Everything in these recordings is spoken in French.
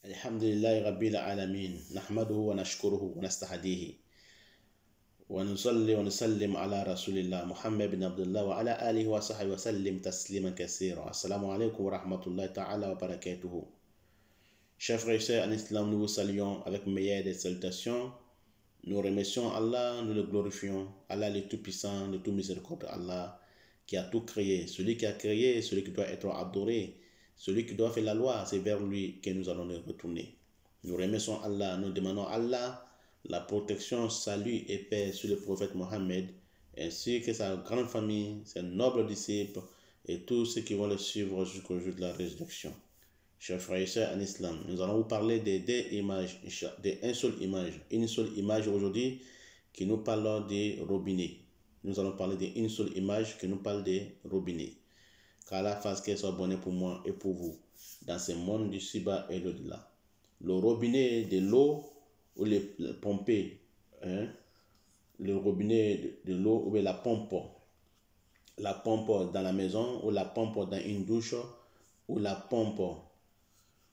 الحمد لله رب العالمين نحمده ونشكره ونستهديه ونصلي ونسلم على رسول الله محمد بن عبد الله وعلى آله وصحبه وسلم تسليما كثيرا. Assalamu alaikum wa rahmatullahi ta'ala wa barakatuhu. Chers frères et sœurs en islam, nous vous saluons avec meilleure des salutations. Nous remercions Allah, nous le glorifions. Allah le tout-puissant, le tout miséricordieux, Allah qui a tout créé. Celui qui a créé, celui qui doit être adoré, celui qui doit faire la loi, c'est vers lui que nous allons nous retourner. Nous remercions Allah, nous demandons à Allah la protection, salut et paix sur le prophète Mohammed, ainsi que sa grande famille, ses nobles disciples et tous ceux qui vont le suivre jusqu'au jour de la résurrection. Chers frères et sœurs en islam, nous allons vous parler de deux images, une seule image aujourd'hui qui nous parle des robinets. Nous allons parler d'une seule image qui nous parle des robinets. Qu'Allah fasse qu'elle soit bonne pour moi et pour vous, dans ce monde du ci-bas et l'au-delà. Le robinet de l'eau, ou le pomper, le robinet de l'eau, ou la pompe dans la maison, ou la pompe dans une douche, ou la pompe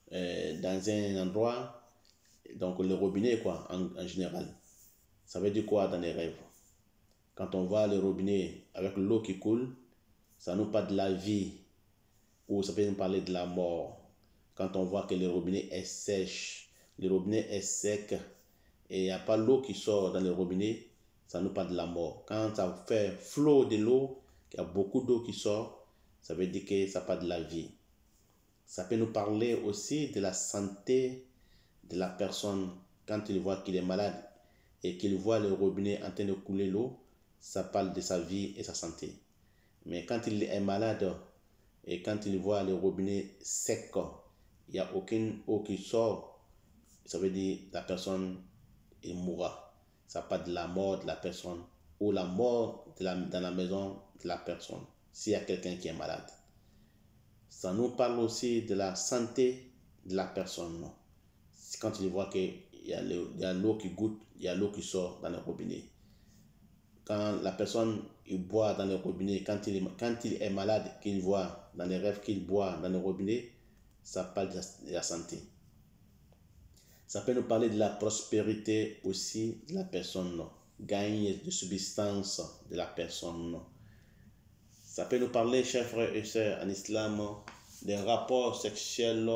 dans un endroit, donc le robinet quoi, en général. Ça veut dire quoi dans les rêves? Quand on voit le robinet avec l'eau qui coule, ça nous parle de la vie, ou ça peut nous parler de la mort. Quand on voit que le robinet est sèche, le robinet est sec, et il n'y a pas l'eau qui sort dans le robinet, ça nous parle de la mort. Quand ça fait flot de l'eau, qu'il y a beaucoup d'eau qui sort, ça veut dire que ça parle de la vie. Ça peut nous parler aussi de la santé de la personne. Quand il voit qu'il est malade et qu'il voit le robinet en train de couler l'eau, ça parle de sa vie et sa santé. Mais quand il est malade et quand il voit le robinet sec, il n'y a aucune eau qui sort, ça veut dire que la personne il mourra. Ça parle de la mort de la personne ou la mort dans la maison de la personne s'il y a quelqu'un qui est malade. Ça nous parle aussi de la santé de la personne. Quand il voit qu'il y a l'eau qui goûte, il y a l'eau qui sort dans le robinet. Quand la personne il boit dans le robinet, quand il est malade, qu'il voit dans les rêves qu'il boit dans le robinet, ça parle de la santé. Ça peut nous parler de la prospérité aussi de la personne, gagne de subsistance de la personne. Ça peut nous parler, chers frères et sœurs en islam, des rapports sexuels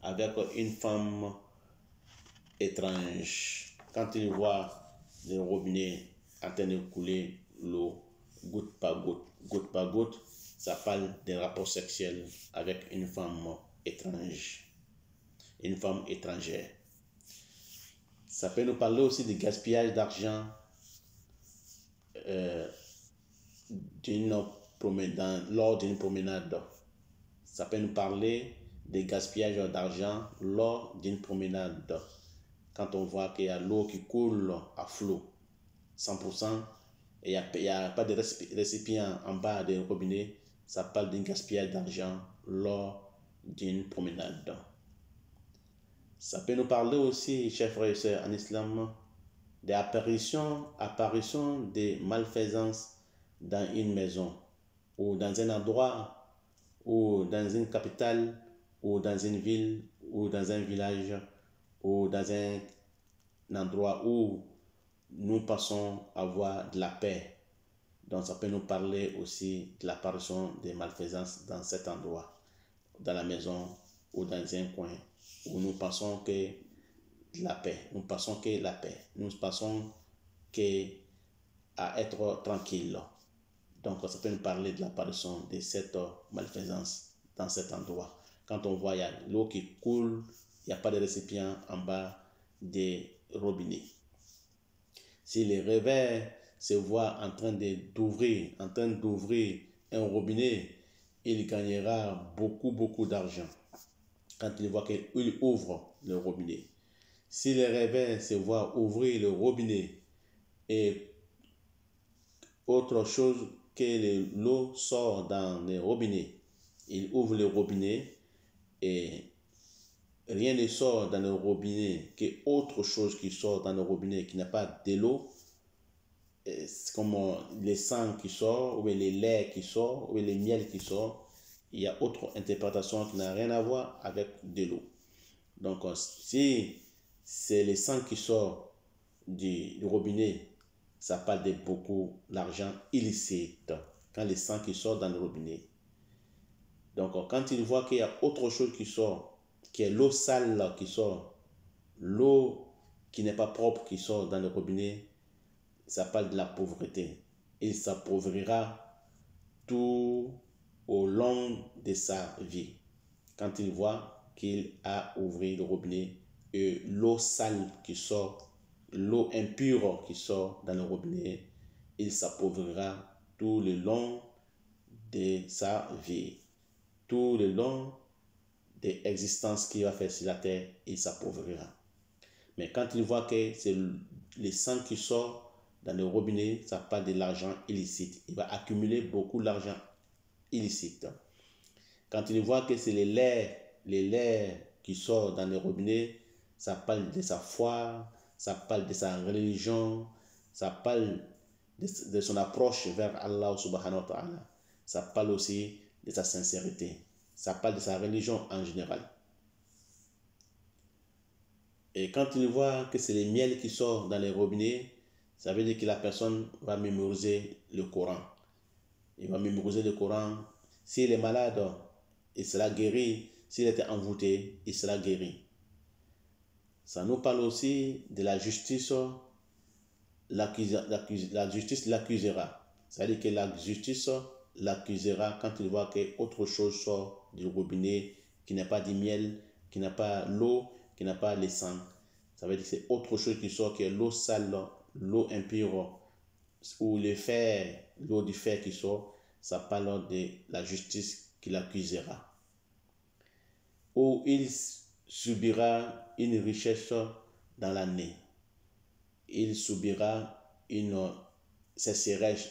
avec une femme étrange. Quand il voit le robinet en train de couler l'eau, goutte par goutte, ça parle des rapports sexuels avec une femme étrange, une femme étrangère. Ça peut nous parler aussi du gaspillage d'argent lors d'une promenade. Ça peut nous parler du gaspillage d'argent lors d'une promenade. Quand on voit qu'il y a l'eau qui coule à flot, 100%, et il n'y a pas de récipient en bas des robinets, ça parle d'un gaspillage d'argent lors d'une promenade. Ça peut nous parler aussi, chers frères et sœurs en islam, des apparitions de malfaisances dans une maison, ou dans un endroit, ou dans une capitale, ou dans une ville, ou dans un village, ou dans un endroit où nous pensons avoir de la paix. Donc ça peut nous parler aussi de l'apparition des malfaisances dans cet endroit, dans la maison ou dans un coin où nous pensons que la paix, nous pensons à être tranquille. Donc ça peut nous parler de l'apparition de cette malfaisance dans cet endroit. Quand on voit il y a l'eau qui coule, il n'y a pas de récipient en bas des robinets. Si les rêves se voient en train d'ouvrir un robinet, il gagnera beaucoup d'argent quand il voit qu'il ouvre le robinet. Si les rêves se voient ouvrir le robinet et autre chose que l'eau sort dans le robinet, il ouvre le robinet et rien ne sort dans le robinet que autre chose qui sort dans le robinet qui n'a pas de l'eau, comme les sangs qui sortent, ou les laits qui sortent, ou les miels qui sortent. Il y a autre interprétation qui n'a rien à voir avec de l'eau. Donc, si c'est le sang qui sort du robinet, ça parle de beaucoup d'argent illicite. Quand le sang qui sort dans le robinet. Donc, quand il voit qu'il y a autre chose qui sort, qui est l'eau sale qui sort, l'eau qui n'est pas propre qui sort dans le robinet, ça parle de la pauvreté. Il s'appauvrira tout au long de sa vie. Quand il voit qu'il a ouvert le robinet et l'eau sale qui sort, l'eau impure qui sort dans le robinet, il s'appauvrira tout le long de sa vie. Tout le long de l'existence qu'il va faire sur la terre, il s'appauvrira. Mais quand il voit que c'est le sang qui sort dans le robinet, ça parle de l'argent illicite. Il va accumuler beaucoup d'argent illicite. Quand il voit que c'est les lait qui sort dans le robinet, ça parle de sa foi, ça parle de sa religion, ça parle de son approche vers Allah subhanahu wa ta'ala. Ça parle aussi de sa sincérité. Ça parle de sa religion en général. Et quand il voit que c'est les miels qui sortent dans les robinets, ça veut dire que la personne va mémoriser le Coran. Il va mémoriser le Coran. S'il est malade, il sera guéri. S'il était envoûté, il sera guéri. Ça nous parle aussi de la justice. La justice l'accusera. C'est-à-dire que la justice l'accusera quand il voit qu'autre chose sort du robinet, qui n'est pas du miel, qui n'a pas l'eau, qui n'a pas le sang. Ça veut dire que c'est autre chose qui sort, que l'eau sale, l'eau impure, ou le fer, l'eau du fer qui sort. Ça parle de la justice qui l'accusera. Ou il subira une richesse dans l'année. Il subira une sécheresse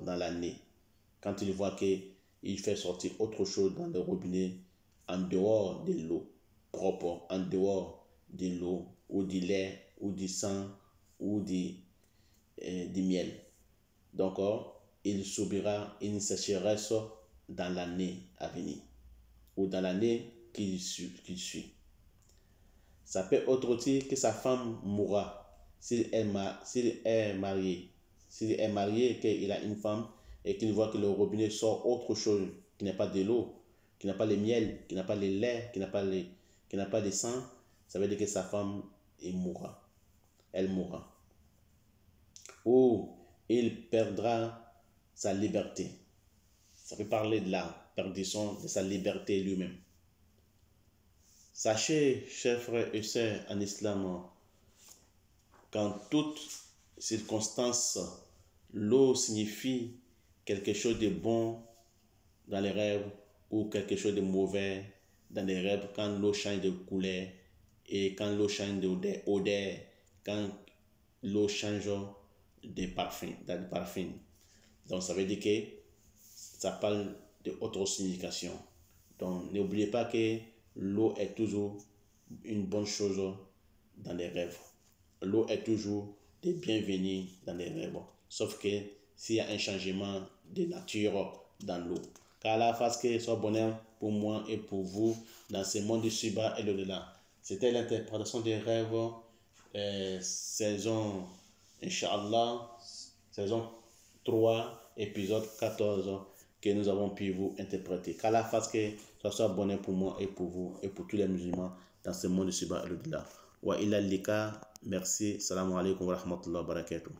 dans l'année. Quand il voit qu'il fait sortir autre chose dans le robinet, en dehors de l'eau propre, en dehors de l'eau, ou du lait, ou du sang, ou du miel. Donc, il subira une sécheresse dans l'année à venir, ou dans l'année qui suit. Ça peut être dire que sa femme mourra s'il est marié. S'il est marié, qu'il a une femme et qu'il voit que le robinet sort autre chose qui n'est pas de l'eau, qui n'a pas le miel, qui n'a pas le lait, qui n'a pas le sang, ça veut dire que sa femme mourra. Elle mourra. Ou il perdra sa liberté. Ça peut parler de la perdition de sa liberté lui-même. Sachez, chers frères et sœurs en islam, qu'en toutes circonstances, l'eau signifie quelque chose de bon dans les rêves ou quelque chose de mauvais dans les rêves quand l'eau change de couleur et quand l'eau change d'odeur, quand l'eau change de parfum. Donc ça veut dire que ça parle d'autres significations. Donc n'oubliez pas que l'eau est toujours une bonne chose dans les rêves. L'eau est toujours des bienvenus dans les rêves. Sauf que s'il y a un changement de nature dans l'eau. Qu'Allah fasse que ce soit bonheur pour moi et pour vous dans ce monde du Suba et l'au-delà. C'était l'interprétation des rêves, saison, Inch'Allah, saison 3, épisode 14, que nous avons pu vous interpréter. Qu'Allah fasse que ce soit bonheur pour moi et pour vous et pour tous les musulmans dans ce monde du Suba et l'au-delà. Wa ila lika, merci, salam alaikum wa rahmatullahi wa barakatuh.